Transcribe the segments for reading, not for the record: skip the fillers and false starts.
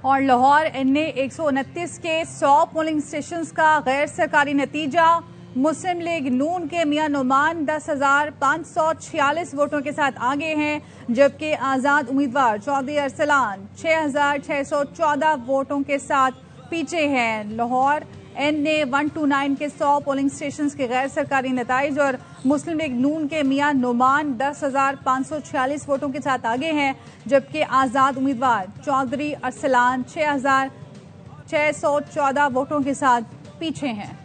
और लाहौर एनए 129 के 100 polling stations का गैर सरकारी नतीजा। मुस्लिम लीग नून के मियां नुमान 10,546 वोटों के साथ आगे हैं, जबकि आजाद उम्मीदवार चौधरी अरसलान 6,614 वोटों के साथ पीछे हैं। लाहौर एनए 129 के 100 पोलिंग स्टेशंस के गैर सरकारी नताइज और मुस्लिम लीग नून के मियां नुमान 10,546 वोटों के साथ आगे हैं, जबकि आजाद उम्मीदवार चौधरी अरसलान 6,614 वोटों के साथ पीछे हैं।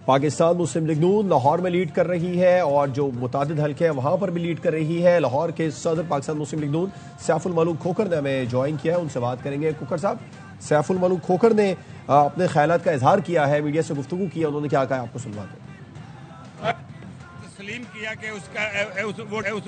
पाकिस्तान मुस्लिम लीग नून लाहौर में लीड कर रही है और जो मुतादिद हल्के हैं वहां पर भी लीड कर रही है। लाहौर के सदर पाकिस्तान मुस्लिम लीग नून सैफुल मलूक खोखर ने हमें ज्वाइन किया है, उनसे बात करेंगे। खोखर साहब, सैफुल मलूक खोखर ने अपने ख्यालात का इजहार किया है, मीडिया से गुफ्तगू किया, उन्होंने क्या कहा आपको सुनवाते हैं। तस्लीम किया कि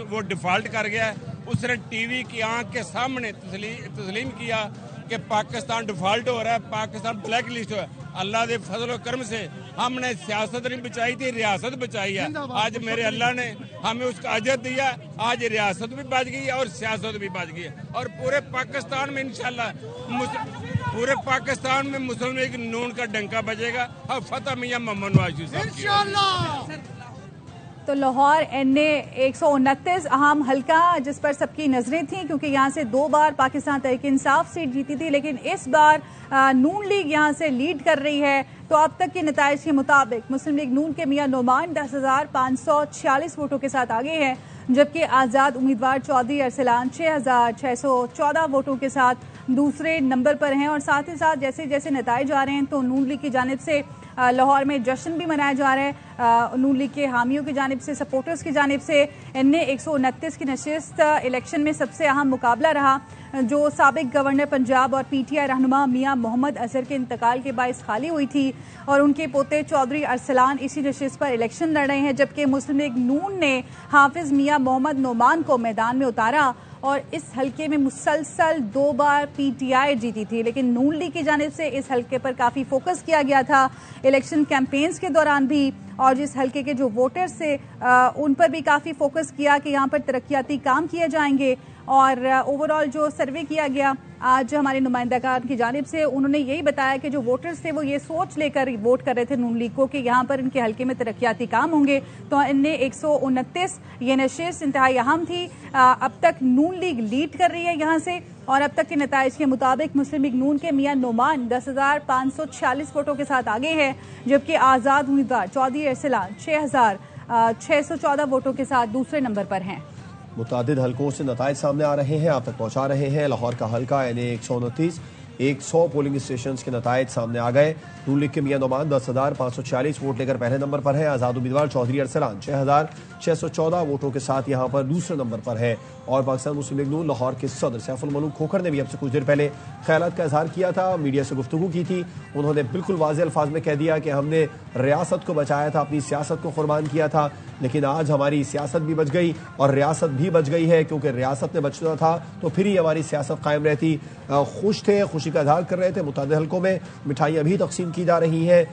वो डिफॉल्ट कर गया है। उसने टीवी की आंख के सामने तस्लीम किया कि पाकिस्तान डिफॉल्ट हो रहा है, पाकिस्तान ब्लैक लिस्ट हो रहा है। अल्लाह के फजल और करम से हमने सियासत नहीं बचाई थी, रियासत बचाई है। आज मेरे अल्लाह ने हमें उसका अजर दिया, आज रियासत भी बच गई है और सियासत भी बच गई है। और पूरे पाकिस्तान में इंशाल्लाह पूरे पाकिस्तान में मुस्लिम लीग नून का डंका बजेगा और फतेह मियां मोहम्मद नवाज शरीफ। तो लाहौर एनए 129 अहम हल्का जिस पर सबकी नजरें थीं, क्योंकि यहां से 2 बार पाकिस्तान तहरीक इंसाफ सीट जीती थी, लेकिन इस बार नून लीग यहां से लीड कर रही है। तो अब तक के नताइज के मुताबिक मुस्लिम लीग नून के मियां नुमान 10,546 वोटों के साथ आगे हैं, जबकि आजाद उम्मीदवार चौधरी अरसलान 6,614 वोटों के साथ दूसरे नंबर पर हैं। और साथ ही साथ जैसे जैसे नताइज आ रहे हैं तो नून लीग की जानिब से लाहौर में जश्न भी मनाया जा रहा है। नून लीग के हामियों की जानिब से, सपोर्टर्स की जानिब से एनए 129 की नशिस्त इलेक्शन में सबसे अहम मुकाबला रहा, जो साबिक गवर्नर पंजाब और पीटीआई रहनुमा मियां मोहम्मद अजहर के इंतकाल के बायस खाली हुई थी और उनके पोते चौधरी अरसलान इसी नशिस्त पर इलेक्शन लड़ रहे हैं। जबकि मुस्लिम लीग नून ने हाफिज मियां मोहम्मद नुमान को मैदान में उतारा और इस हल्के में मुसलसल 2 बार पीटीआई जीती थी, लेकिन नून लीग की जानिब से इस हल्के पर काफी फोकस किया गया था इलेक्शन कैंपेन्स के दौरान भी, और जिस हल्के के जो वोटर्स थे उन पर भी काफी फोकस किया कि यहाँ पर तरक्याती काम किए जाएंगे। और ओवरऑल जो सर्वे किया गया आज हमारे नुमाइंदागार की जानिब से, उन्होंने यही बताया कि जो वोटर्स थे वो ये सोच लेकर वोट कर रहे थे नून लीग को कि यहाँ पर इनके हल्के में तरक्याती काम होंगे। तो इनने 129 ये नशिस्त इंतहाई अहम थी। अब तक नून लीग लीड कर रही है यहाँ से, और अब तक के नताइज के मुताबिक मुस्लिम लीग नून के मियां नुमान 10,546 वोटों के साथ आगे है, जबकि आजाद उम्मीदवार चौधरी अरसलान 6,614 वोटों के साथ दूसरे नंबर पर हैं। मुतादिद हल्कों से नताइज सामने आ रहे हैं, आप तक पहुंचा रहे हैं। लाहौर का हल्का एनए 129 100 पोलिंग स्टेशन के नताइज सामने आ गए। नून लीग के मियां नुमान 10,546 वोट लेकर पहले नंबर पर है। आजाद उम्मीदवार चौधरी अरसलान 6,614 वोटों के साथ यहां पर दूसरे नंबर पर है। और पाकिस्तान मुस्लिम लीग नून लाहौर के सदर सैफुल मलूक खोखर ने भी अब से कुछ देर पहले ख्यालात का इजहार किया था, मीडिया से गुफ्तगू की थी। उन्होंने बिल्कुल वाज़ेह अल्फाज में कह दिया कि हमने रियासत को बचाया था, अपनी सियासत को कुर्बान किया था, लेकिन आज हमारी सियासत भी बच गई और रियासत भी बच गई है, क्योंकि रियासत ने बचना था तो फिर ही हमारी सियासत कायम रहती। खुश थे, खुशी का इजहार कर रहे थे। मुतादिद हल्कों में मिठाइयाँ भी तकसीम की जा रही हैं।